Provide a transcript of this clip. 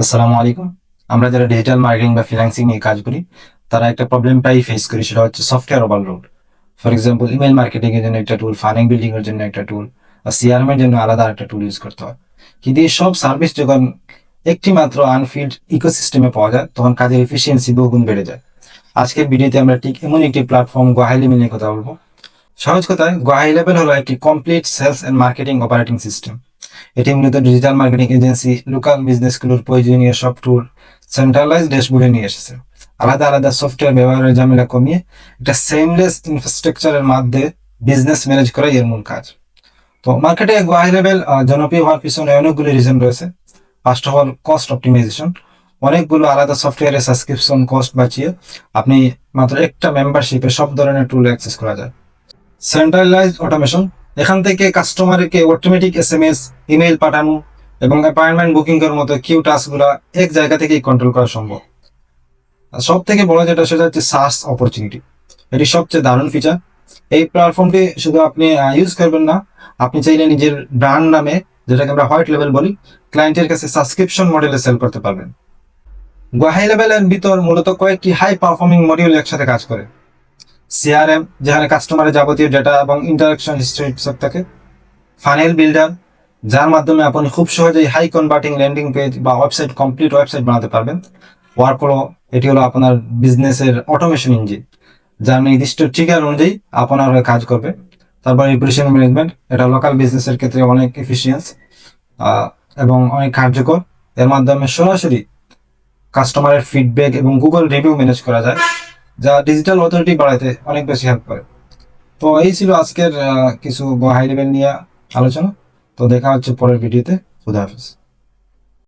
আসসালামু আলাইকুম। আমরা যারা ডিজিটাল মার্কেটিং বা ফ্রিল্যান্সিং নিয়ে কাজ করি, তারা একটা প্রবলেম প্রায়ই ফেস করি, সেটা হচ্ছে software overload. For example, email marketing এর জন্য একটা টুল, ফানেল বিল্ডিং এর জন্য একটা টুল, আর সিআরএম এর জন্য আলাদা একটা টুল ইউজ করতে হয়। কিন্তু এই সব সার্ভিস যখন একটি মাত্র আনফিল্ড ইকোসিস্টেমে পাওয়া যায়, তখন কাজের এফিসিয়েন্সি বহুগুণ বেড়ে যায়। আজকের ভিডিওতে আমরা ঠিক এমন একটি প্ল্যাটফর্ম গোহাই লেভেল নিয়ে কথা বলবো। সহজ কথায়, গোহাই লেভেল হলো একটি complete sales and marketing operating system. এটি মূলত ডিজিটাল মার্কেটিং এজেন্সি, লোকাল বিজনেসগুলোর প্রয়োজনীয় সব টুল সেন্ট্রালাইজ ড্যাশবোর্ডে নিয়ে এসেছে। আলাদা আলাদা সফটওয়্যার ব্যবহারের ঝামেলা কমিয়ে একটা সেমলেস ইনফ্রাস্ট্রাকচারের মাধ্যমে বিজনেস ম্যানেজ করাই এর মূল কাজ। তো মার্কেটে হাই লেভেল জনপ্রিয় হওয়ার পিছনে অনেকগুলো রিজন রয়েছে। First of all, cost optimization. অনেকগুলো আলাদা সফটওয়্যারের সাবস্ক্রিপশন কস্ট বাঁচিয়ে আপনি মাত্র একটা মেম্বারশিপে সব ধরনের টুল অ্যাক্সেস করা যায়। সেন্ট্রালাইজড অটোমেশন, এখান থেকে কাস্টমারকে অটোমেটিক এসএমএস, ইমেইল পাঠানো এবং অ্যাপয়েন্টমেন্ট বুকিং এর মতো কিউ টাস্কগুলো এক জায়গা থেকেই কন্ট্রোল করা সম্ভব। আর সব থেকে বড় যেটা, সেটা হচ্ছে সার্চ অপরচুনিটি। এটি সবচেয়ে দারুণ ফিচার। এই প্ল্যাটফর্মটি শুধু আপনি ইউজ করবেন না, আপনি চাইলে নিজের ব্র্যান্ড নামে, যেটাকে আমরা হোয়াইট লেভেল বলি, ক্লায়েন্টের কাছে সাবস্ক্রিপশন মডেলে সেল করতে পারবেন। হাই লেভেলের ভিতর মূলত কয়েকটি হাই পারফর্মিং মডিউল একসাথে কাজ করে। সিআরএম, যেখানে কাস্টমারের যাবতীয় ডেটা এবং ইন্টারাকশন হিস্ট্রি সব থাকে। ফানেল বিল্ডার, যার মাধ্যমে আপনি খুব সহজেই হাই কনভার্টিং ল্যান্ডিং পেজ বা ওয়েবসাইট, কমপ্লিট ওয়েবসাইট বানাতে পারবেন। ওয়ার্কফ্লো, এটি হলো আপনার বিজনেসের অটোমেশন ইঞ্জিন, যার নির্দিষ্ট ট্রিগার অনুযায়ী আপনার হয়ে কাজ করবে। তারপর রিপুটেশন ম্যানেজমেন্ট, এটা লোকাল বিজনেসের ক্ষেত্রে অনেক এফিসিয়েন্স এবং অনেক কার্যকর। এর মাধ্যমে সরাসরি কাস্টমারের ফিডব্যাক এবং গুগল রিভিউ ম্যানেজ করা যায়, যা ডিজিটাল অথরিটি বাড়াতে অনেক বেশি হেল্প করে। তো এই ছিল আজকের কিছু হাই লেভেল নিয়ে আলোচনা। তো দেখা হচ্ছে পরের ভিডিওতে। খুদা হাফিজ।